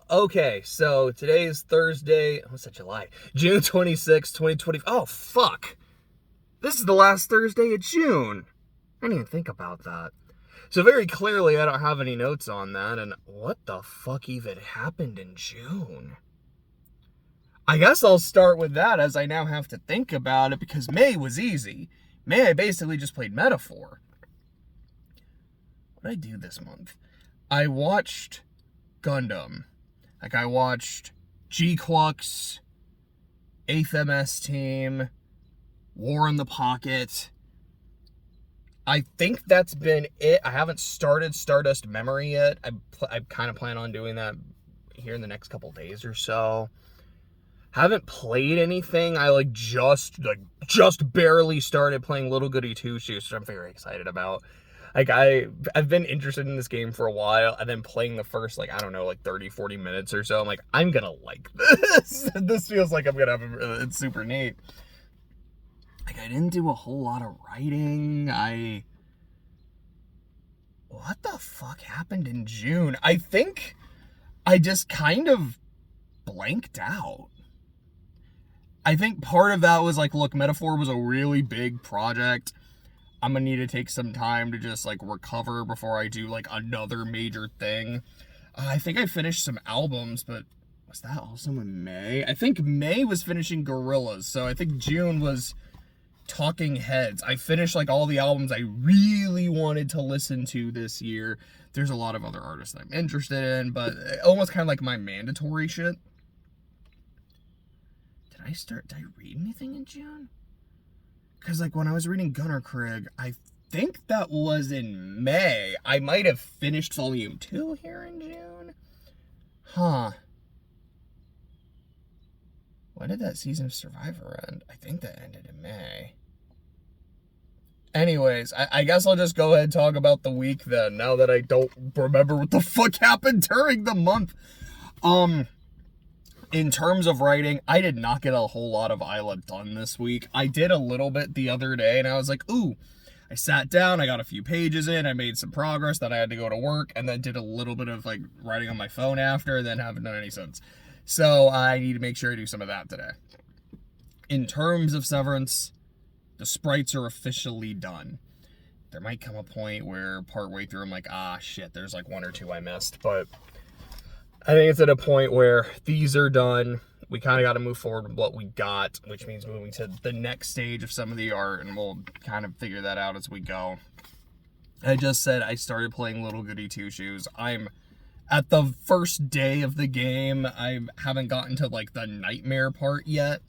Okay, so today is Thursday. What's that, July? June 26th, 2020. Oh, fuck. This is the last Thursday of June. I didn't even think about that. So very clearly, I don't have any notes on that. And what the fuck even happened in June? I guess I'll start with that, as I now have to think about it, because May was easy. May, I basically just played Metaphor. What did I do this month? I watched Gundam. I watched G-Quux, 8th MS Team, War in the Pocket. I think that's been it. I haven't started Stardust Memory yet. I kind of plan on doing that here in the next couple days or so. Haven't played anything. I just barely started playing Little Goody Two Shoes, which I'm very excited about. I've been interested in this game for a while, and then playing the first 30, 40 minutes or so, I'm like, I'm gonna like this. This feels like I'm gonna have it's super neat. I didn't do a whole lot of writing. What the fuck happened in June? I think I just kind of blanked out. I think part of that was look, Metaphor was a really big project. I'm gonna need to take some time to just recover before I do another major thing. I think I finished some albums, but was that also in May? I think May was finishing Gorillaz, so I think June was Talking Heads. I finished all the albums I really wanted to listen to this year. There's a lot of other artists that I'm interested in, but almost kind of my mandatory shit. Did I read anything in June? Because when I was reading Gunnar Krigg, I think that was in May. I might have finished volume 2 here in June. Huh. When did that season of Survivor end? I think that ended in May. Anyways, I guess I'll just go ahead and talk about the week then, now that I don't remember what the fuck happened during the month. In terms of writing, I did not get a whole lot of Isla done this week. I did a little bit the other day, and I was like, ooh. I sat down, I got a few pages in, I made some progress, then I had to go to work, and then did a little bit of writing on my phone after, and then haven't done any since. So I need to make sure I do some of that today. In terms of Severance, the sprites are officially done. There might come a point where partway through I'm like, shit, there's 1 or 2 I missed, but I think it's at a point where these are done. We kind of got to move forward with what we got, which means moving to the next stage of some of the art, and we'll kind of figure that out as we go. I just said I started playing Little Goody Two Shoes. I'm at the first day of the game. I haven't gotten to the nightmare part yet.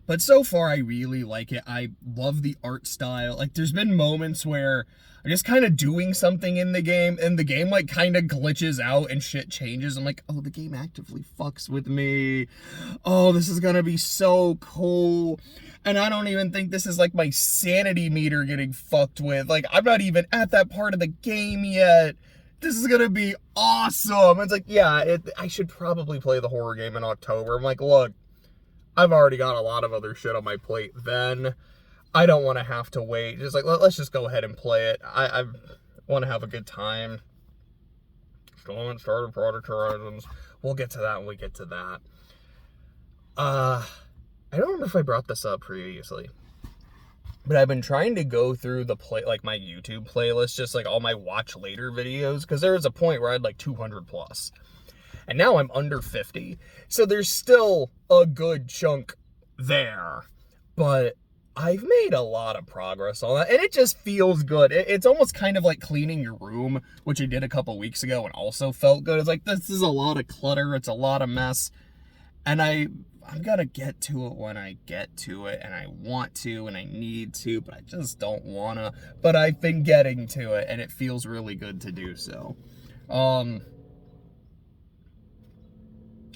But so far, I really like it. I love the art style. There's been moments where I'm just kind of doing something in the game, and the game, kind of glitches out and shit changes. I'm like, oh, the game actively fucks with me. Oh, this is gonna be so cool. And I don't even think this is, my sanity meter getting fucked with. I'm not even at that part of the game yet. This is gonna be awesome. It's I should probably play the horror game in October. I'm like, look, I've already got a lot of other shit on my plate then. I don't want to have to wait. Just let's just go ahead and play it. I want to have a good time. Still haven't started Project Horizons. We'll get to that when we get to that. I don't remember if I brought this up previously, but I've been trying to go through the my YouTube playlist, just all my watch later videos, because there was a point where I had 200 plus. And now I'm under 50. So there's still a good chunk there. But I've made a lot of progress on that. And it just feels good. It's almost kind of like cleaning your room, which I did a couple weeks ago and also felt good. It's this is a lot of clutter. It's a lot of mess. And I'm going to get to it when I get to it. And I want to and I need to. But I just don't want to. But I've been getting to it. And it feels really good to do so.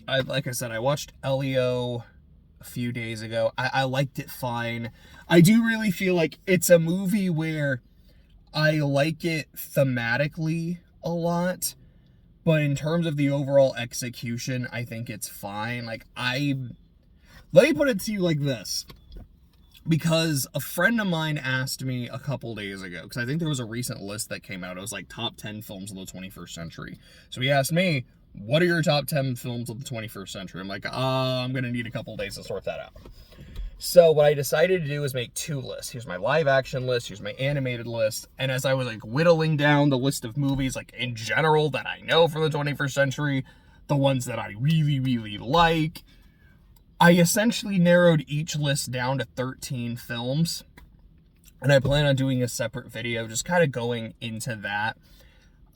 Like I said, I watched Elio a few days ago. I liked it fine. I do really feel like it's a movie where I like it thematically a lot, but in terms of the overall execution, I think it's fine. Let me put it to you like this. Because a friend of mine asked me a couple days ago, because I think there was a recent list that came out. It was top 10 films of the 21st century. So he asked me, what are your top 10 films of the 21st century? I'm like, I'm going to need a couple days to sort that out. So what I decided to do was make 2 lists. Here's my live action list. Here's my animated list. And as I was like whittling down the list of movies, like in general that I know from the 21st century, the ones that I really, really like, I essentially narrowed each list down to 13 films. And I plan on doing a separate video, just kind of going into that.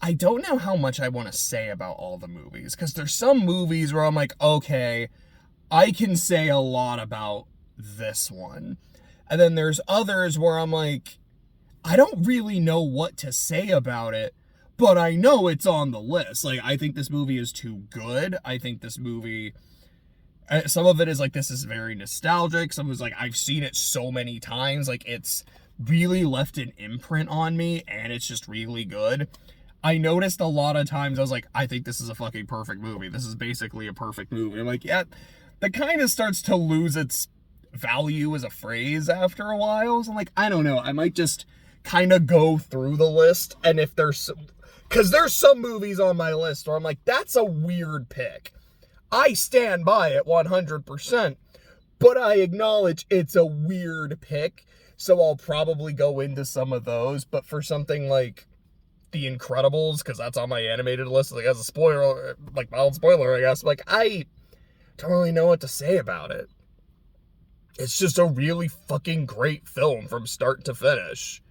I don't know how much I want to say about all the movies, because there's some movies where I'm like, okay, I can say a lot about this one. And then there's others where I'm like, I don't really know what to say about it, but I know it's on the list. Like, I think this movie is too good. I think this movie, some of it is like, this is very nostalgic. Some is like, I've seen it so many times. Like, it's really left an imprint on me, and it's just really good. I noticed a lot of times I was like, I think this is a fucking perfect movie. This is basically a perfect movie. I'm like, yeah, that kind of starts to lose its value as a phrase after a while. So I'm like, I don't know. I might just kind of go through the list, and if there's, because there's some movies on my list where I'm like, that's a weird pick. I stand by it 100%, but I acknowledge it's a weird pick. So I'll probably go into some of those. But for something like The Incredibles, because that's on my animated list, like as a spoiler, like mild spoiler, I guess, like I don't really know what to say about it. It's just a really fucking great film from start to finish.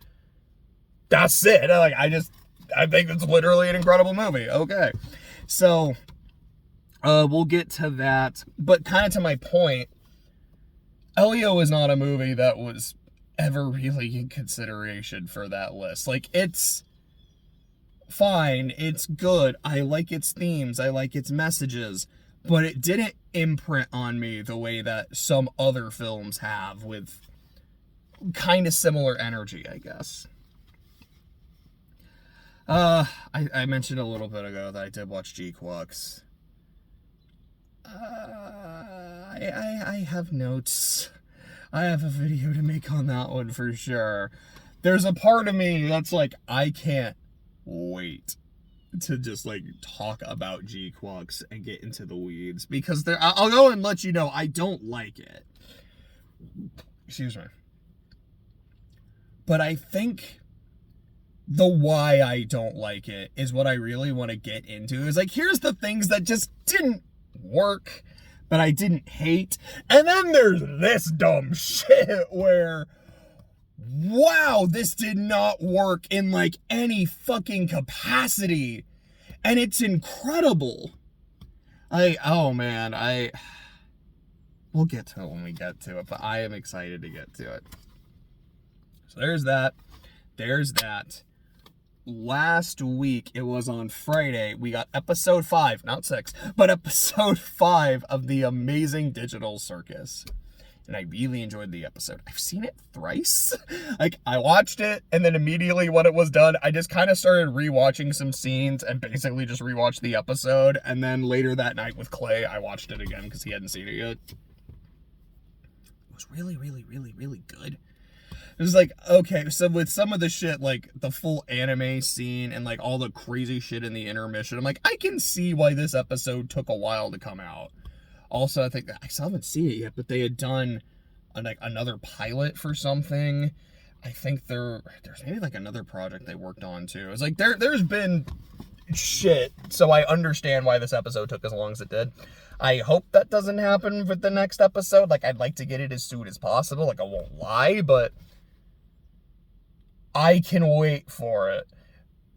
That's it. Like, I think it's literally an incredible movie. Okay. So, we'll get to that. But kind of to my point, Elio is not a movie that was ever really in consideration for that list. Like, it's fine. It's good. I like its themes. I like its messages. But it didn't imprint on me the way that some other films have, with kind of similar energy, I guess. I mentioned a little bit ago that I did watch JJNW'S. I have notes. I have a video to make on that one for sure. There's a part of me that's like, I can't wait to just like talk about JJNW'S and get into the weeds, because I'll go and let you know I don't like it. Excuse me. But I think the why I don't like it is what I really want to get into. Is like, here's the things that just didn't work, but I didn't hate. And then there's this dumb shit where, wow, this did not work in like any fucking capacity. And it's incredible. Oh man, we'll get to it when we get to it, but I am excited to get to it. So there's that. There's that. Last week, it was on Friday, we got episode 5, not 6, but episode 5 of The Amazing Digital Circus. And I really enjoyed the episode. I've seen it thrice. Like, I watched it, and then immediately when it was done, I just kind of started rewatching some scenes and basically just rewatched the episode. And then later that night with Clay, I watched it again because he hadn't seen it yet. It was really, really, really, really good. It was like, okay, so with some of the shit, like the full anime scene and like all the crazy shit in the intermission, I'm like, I can see why this episode took a while to come out. Also, I think, I still haven't seen it yet, but they had done like another pilot for something. I think there's maybe like another project they worked on too. It's like, there's been shit, so I understand why this episode took as long as it did. I hope that doesn't happen with the next episode. Like, I'd like to get it as soon as possible. Like, I won't lie, but I can wait for it,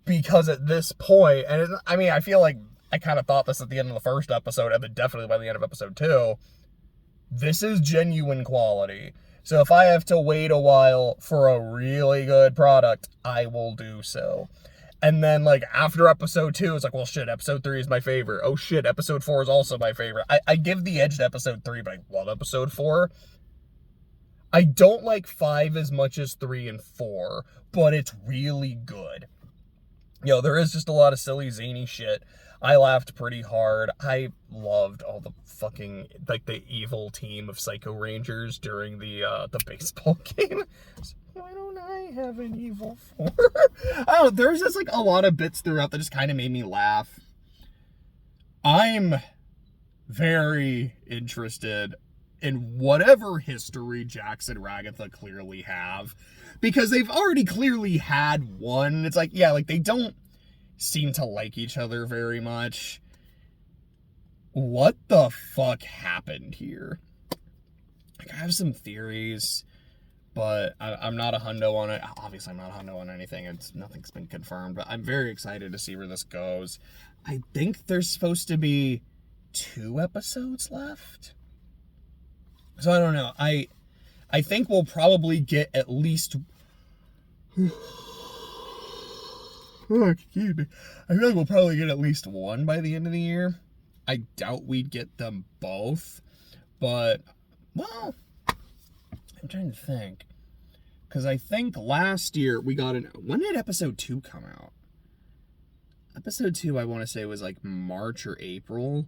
because at this point, and I mean, I feel like I kind of thought this at the end of the first episode, and then definitely by the end of episode 2, this is genuine quality. So if I have to wait a while for a really good product, I will do so. And then, like, after episode 2, it's like, well, shit, episode 3 is my favorite. Oh, shit, episode 4 is also my favorite. I give the edge to episode 3, but I love episode 4. I don't like 5 as much as 3 and 4, but it's really good. You know, there is just a lot of silly, zany shit. I laughed pretty hard. I loved all the fucking, like, the evil team of Psycho Rangers during the baseball game. Why don't I have an evil form? I don't know, there's just, like, a lot of bits throughout that just kind of made me laugh. I'm very interested in whatever history Jax and Ragatha clearly have, because they've already clearly had one. It's like, yeah, like they don't seem to like each other very much. What the fuck happened here? Like, I have some theories, but I'm not a hundo on it. Obviously, I'm not a hundo on anything. Nothing's been confirmed, but I'm very excited to see where this goes. I think there's supposed to be 2 episodes left. So I don't know. I think we'll probably get at least... Oh, excuse me. I feel like we'll probably get at least 1 by the end of the year. I doubt we'd get them both. But, well, I'm trying to think. Because I think last year we got an... When did episode 2 come out? Episode 2, I want to say, was like March or April.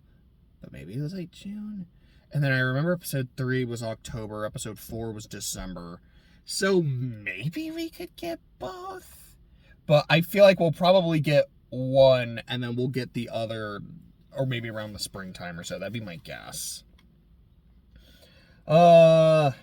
But maybe it was like June. And then I remember episode 3 was October. Episode 4 was December. So maybe we could get both. But I feel like we'll probably get 1, and then we'll get the other, or maybe around the springtime or so. That'd be my guess. Oh,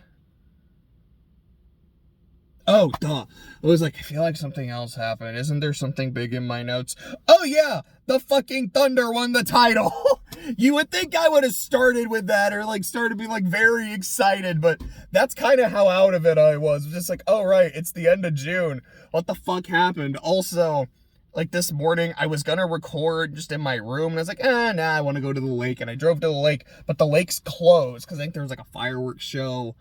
duh. It was like, I feel like something else happened. Isn't there something big in my notes? Oh, yeah. The fucking Thunder won the title. You would think I would have started with that, or like started to be like very excited, but that's kind of how out of it I was. Just like, oh, right. It's the end of June. What the fuck happened? Also, like this morning, I was going to record just in my room, and I was like, I want to go to the lake. And I drove to the lake, but the lake's closed because I think there was like a fireworks show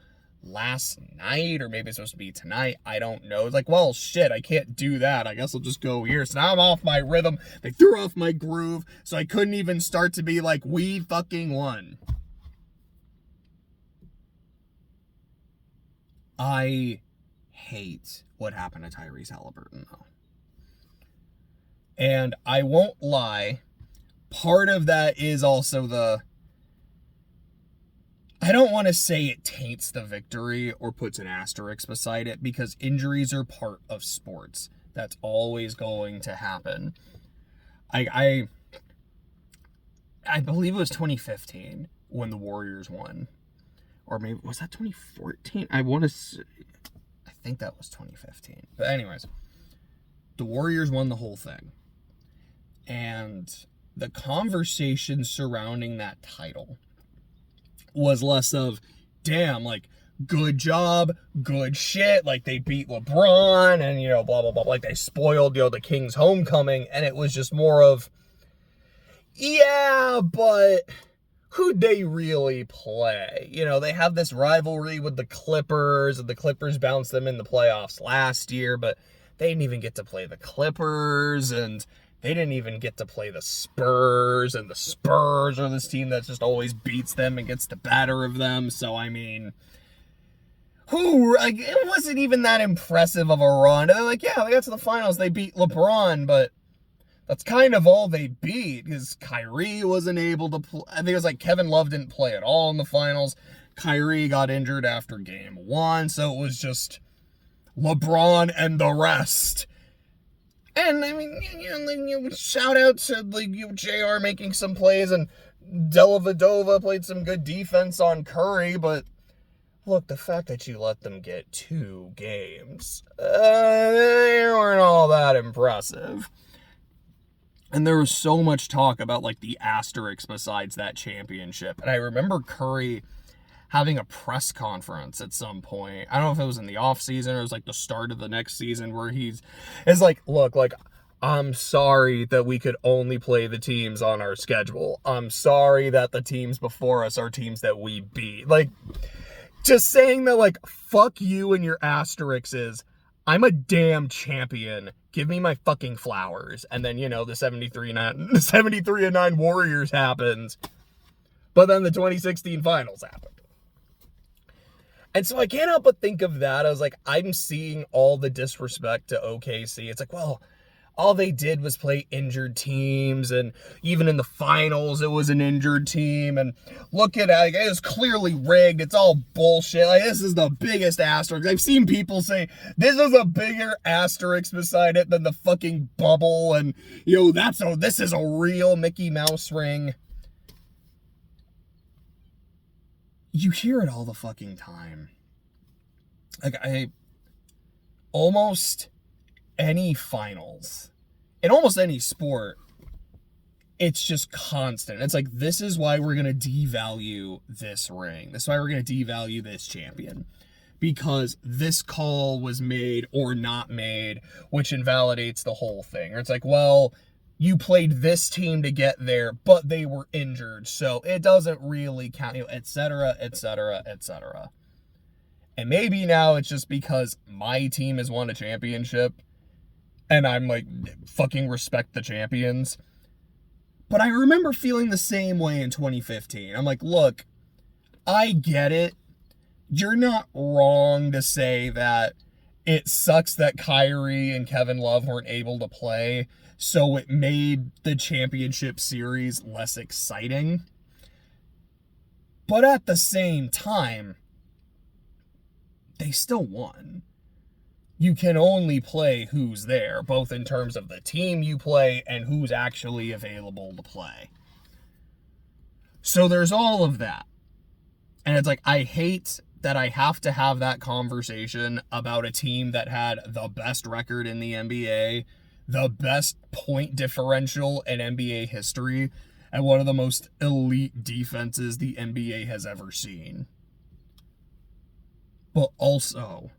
last night, or maybe it's supposed to be tonight. I don't know. It's like, well, shit, I can't do that. I guess I'll just go here. So now I'm off my rhythm. They threw off my groove, so I couldn't even start to be like, we fucking won. I hate what happened to Tyrese Halliburton, though. And I won't lie, part of that is also I don't want to say it taints the victory or puts an asterisk beside it, because injuries are part of sports. That's always going to happen. I believe it was 2015 when the Warriors won. Or maybe, was that 2014? I think that was 2015. But anyways, the Warriors won the whole thing. And the conversation surrounding that title was less of, damn, like, good job, good shit, like, they beat LeBron, and, you know, blah, blah, blah, like, they spoiled, you know, the Kings' homecoming, and it was just more of, yeah, but who'd they really play? You know, they have this rivalry with the Clippers, and the Clippers bounced them in the playoffs last year, but they didn't even get to play the Clippers, and they didn't even get to play the Spurs, and the Spurs are this team that just always beats them and gets the better of them. So, I mean, it wasn't even that impressive of a run. They're like, yeah, they got to the finals, they beat LeBron, but that's kind of all they beat, because Kyrie wasn't able to play. I think it was like Kevin Love didn't play at all in the finals. Kyrie got injured after game 1, so it was just LeBron and the rest. And, I mean, you know, shout out to, like, JR making some plays, and Dellavedova played some good defense on Curry, but look, the fact that you let them get 2 games, they weren't all that impressive. And there was so much talk about, like, the asterisks besides that championship. And I remember Curry having a press conference at some point. I don't know if it was in the offseason or it was like the start of the next season, where it's like, look, like, I'm sorry that we could only play the teams on our schedule. I'm sorry that the teams before us are teams that we beat. Like, just saying that, like, fuck you and your asterisks is, I'm a damn champion. Give me my fucking flowers. And then, you know, the 73-9 Warriors happens. But then the 2016 finals happened. And so I can't help but think of that. I was like, I'm seeing all the disrespect to OKC. It's like, well, all they did was play injured teams, and even in the finals, it was an injured team, and look at it, it was clearly rigged, it's all bullshit, like, this is the biggest asterisk. I've seen people say, this is a bigger asterisk beside it than the fucking bubble, and, this is a real Mickey Mouse ring. You hear it all the fucking time. Like, almost any finals, in almost any sport, it's just constant. It's like, this is why we're going to devalue this ring. This is why we're going to devalue this champion. Because this call was made or not made, which invalidates the whole thing. Or it's like, well, you played this team to get there, but they were injured, so it doesn't really count, etc., etc., etc. And maybe now it's just because my team has won a championship and I'm like, fucking respect the champions. But I remember feeling the same way in 2015. I'm like, look, I get it. You're not wrong to say that it sucks that Kyrie and Kevin Love weren't able to play, so it made the championship series less exciting. But at the same time, they still won. You can only play who's there, both in terms of the team you play and who's actually available to play. So there's all of that. And it's like, I hate that I have to have that conversation about a team that had the best record in the NBA, the best point differential in NBA history, and one of the most elite defenses the NBA has ever seen. But also,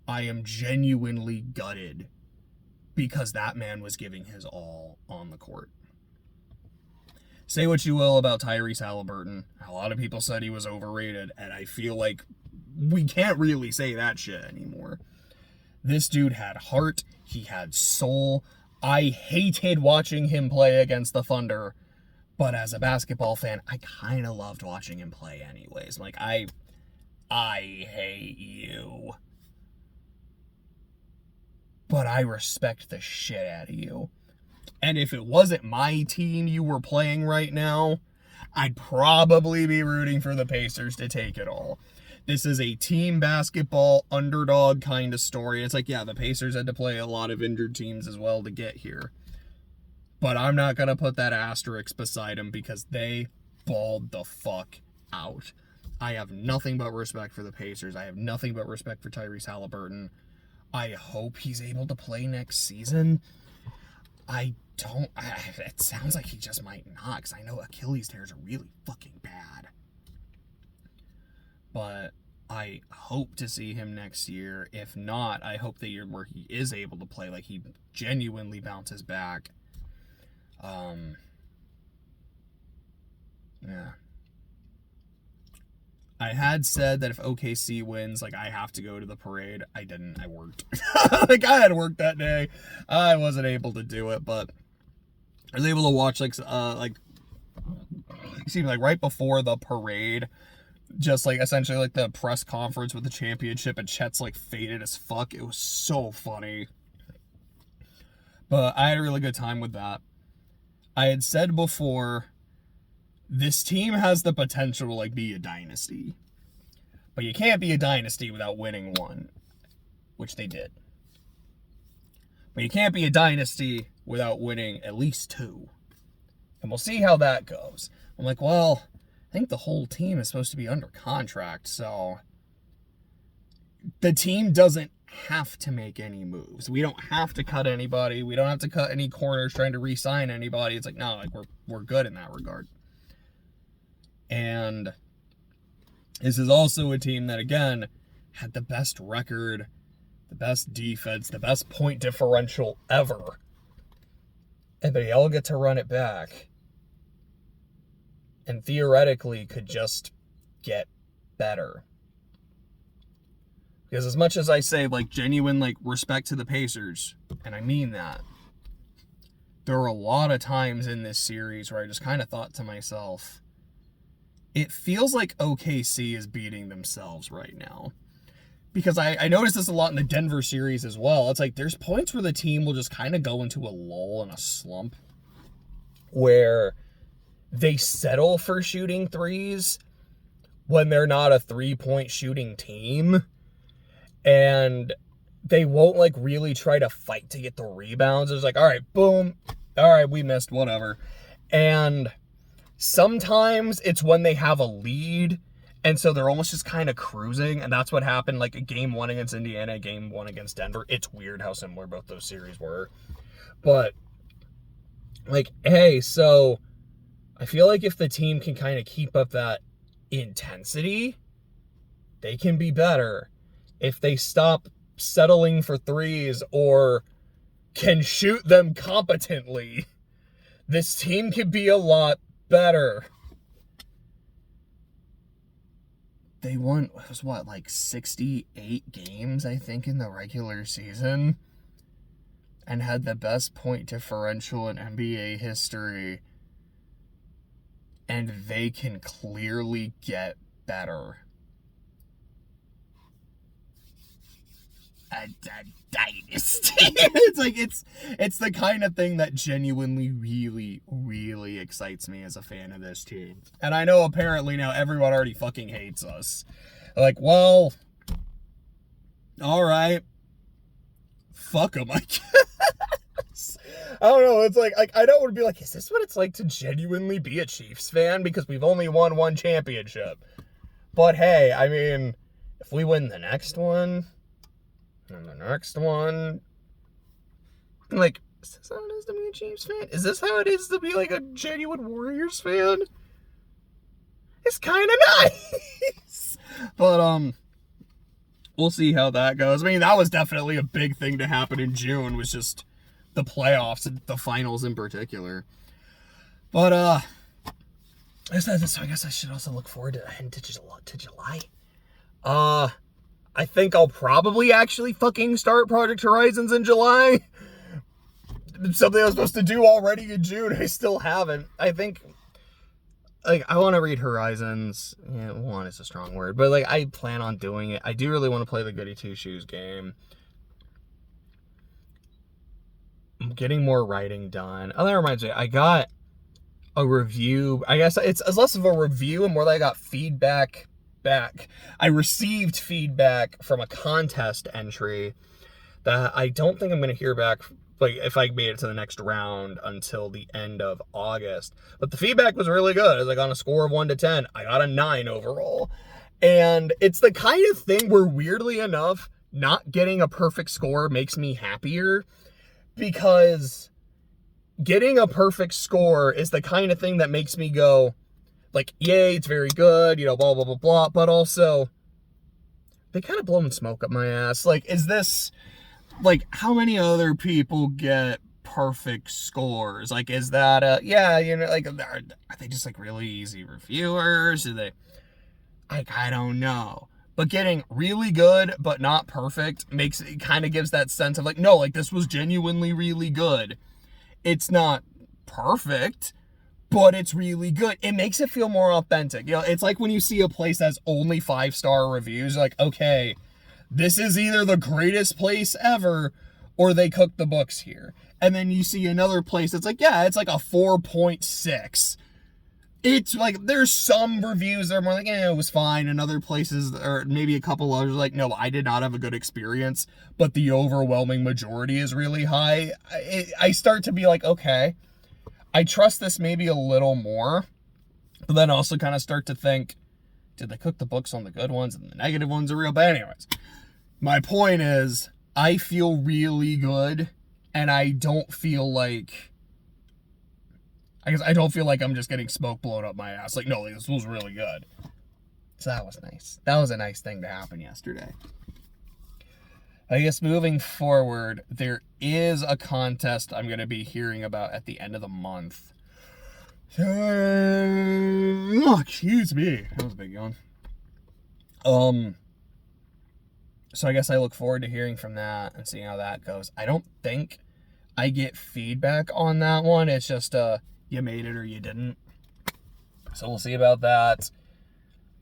I am genuinely gutted because that man was giving his all on the court. Say what you will about Tyrese Halliburton. A lot of people said he was overrated, and I feel like we can't really say that shit anymore. This dude had heart. He had soul. I hated watching him play against the Thunder, but as a basketball fan, I kind of loved watching him play anyways. Like, I hate you, but I respect the shit out of you. And if it wasn't my team you were playing right now, I'd probably be rooting for the Pacers to take it all. This is a team basketball underdog kind of story. It's like, yeah, the Pacers had to play a lot of injured teams as well to get here. But I'm not going to put that asterisk beside them because they balled the fuck out. I have nothing but respect for the Pacers. I have nothing but respect for Tyrese Halliburton. I hope he's able to play next season. It sounds like he just might not, because I know Achilles tears are really fucking bad. But I hope to see him next year. If not, I hope the year where he is able to play, like, he genuinely bounces back. Yeah. I had said that if OKC wins, like, I have to go to the parade. I didn't. I worked. Like, I had work that day. I wasn't able to do it, but I was able to watch, like right before the parade, just, like, essentially, like, the press conference with the championship, and Chet's, like, faded as fuck. It was so funny. But I had a really good time with that. I had said before, this team has the potential to, like, be a dynasty. But you can't be a dynasty without winning one, which they did. But you can't be a dynasty without winning at least two. And we'll see how that goes. I'm like, well, I think the whole team is supposed to be under contract, so the team doesn't have to make any moves. We don't have to cut anybody. We don't have to cut any corners trying to re-sign anybody. It's like, no, like, we're good in that regard. And this is also a team that, again, had the best record, the best defense, the best point differential ever. And they all get to run it back. And theoretically could just get better. Because as much as I say, like, genuine, like, respect to the Pacers, and I mean that, there are a lot of times in this series where I just kind of thought to myself, it feels like OKC is beating themselves right now. because I noticed this a lot in the Denver series as well. It's like there's points where the team will just kind of go into a lull and a slump where they settle for shooting threes when they're not a 3-point shooting team, and they won't like really try to fight to get the rebounds. It's like, all right, boom, all right, we missed, whatever. And sometimes it's when they have a lead, and so they're almost just kind of cruising, and that's what happened like a game 1 against Indiana, game 1 against Denver. It's weird how similar both those series were. But like, hey, so I feel like if the team can kind of keep up that intensity, they can be better. If they stop settling for threes or can shoot them competently, this team could be a lot better. They won, it was what, like 68 games, I think, in the regular season, and had the best point differential in NBA history. And they can clearly get better. A dynasty. It's like, it's the kind of thing that genuinely really, really excites me as a fan of this team. And I know apparently now everyone already fucking hates us. Like, well, all right, fuck them, I guess. I don't know, it's like I don't want to be like, is this what it's like to genuinely be a Chiefs fan? Because we've only won one championship. But hey, I mean, if we win the next one, and the next one, like, is this how it is to be a Chiefs fan? Is this how it is to be like a genuine Warriors fan? It's kind of nice. But, we'll see how that goes. I mean, that was definitely a big thing to happen in June, was just the playoffs and the finals in particular. But, so I guess I should also look forward to July. I think I'll probably actually fucking start Project Horizons in July. Something I was supposed to do already in June. I still haven't. I think, like, I want to read Horizons. Yeah, one is a strong word, but, like, I plan on doing it. I do really want to play the Goody Two Shoes game. I'm getting more writing done. Oh, that reminds me. I got a review. I guess it's less of a review and more like I got feedback back. I received feedback from a contest entry that I don't think I'm going to hear back, like, if I made it to the next round until the end of August. But the feedback was really good. It was like on a score of 1 to 10, I got a 9 overall. And it's the kind of thing where, weirdly enough, not getting a perfect score makes me happier, because getting a perfect score is the kind of thing that makes me go, like, yay, it's very good, you know, blah, blah, blah, blah, but also, they kind of blowing smoke up my ass. Like, is this, like, how many other people get perfect scores? Like, is that yeah, you know, like, are they just, like, really easy reviewers? Do they, like, I don't know. But getting really good but not perfect makes it, kind of gives that sense of, like, no, like, this was genuinely really good. It's not perfect, but it's really good. It makes it feel more authentic. You know, it's like when you see a place that's only 5-star reviews, you're like, okay, this is either the greatest place ever or they cooked the books here. And then you see another place that's like, yeah, it's like a 4.6. It's like, there's some reviews that are more like, it was fine. And other places, or maybe a couple others, are like, no, I did not have a good experience, but the overwhelming majority is really high. I start to be like, okay, I trust this maybe a little more, but then also kind of start to think, did they cook the books on the good ones and the negative ones are real? But anyways, my point is, I feel really good, and I don't feel like, I guess I don't feel like I'm just getting smoke blown up my ass. Like, no, like, this was really good. So that was nice. That was a nice thing to happen yesterday. I guess moving forward, there is a contest I'm going to be hearing about at the end of the month. Oh, excuse me. That was a big yawn. So I guess I look forward to hearing from that and seeing how that goes. I don't think I get feedback on that one. It's just, you made it or you didn't. So we'll see about that.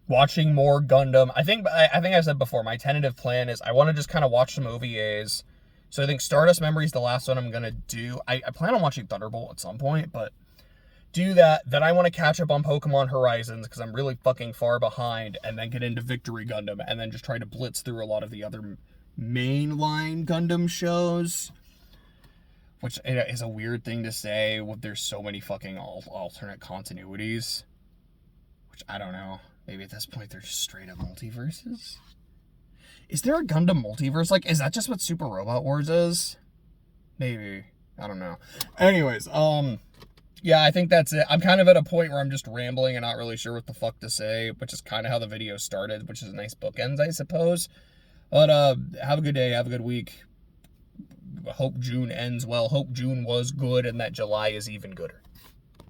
watching more Gundam. I think I said before, my tentative plan is I want to just kind of watch some OVAs. So I think Stardust Memory is the last one I'm going to do. I plan on watching Thunderbolt at some point, but do that. Then I want to catch up on Pokemon Horizons because I'm really fucking far behind, and then get into Victory Gundam, and then just try to blitz through a lot of the other mainline Gundam shows. Which is a weird thing to say. There's so many fucking alternate continuities. Which, I don't know. Maybe at this point they're just straight up multiverses? Is there a Gundam multiverse? Like, is that just what Super Robot Wars is? Maybe. I don't know. Anyways, yeah, I think that's it. I'm kind of at a point where I'm just rambling and not really sure what the fuck to say, which is kind of how the video started, which is a nice bookends, I suppose. But, have a good day. Have a good week. Hope June ends well. Hope June was good and that July is even gooder.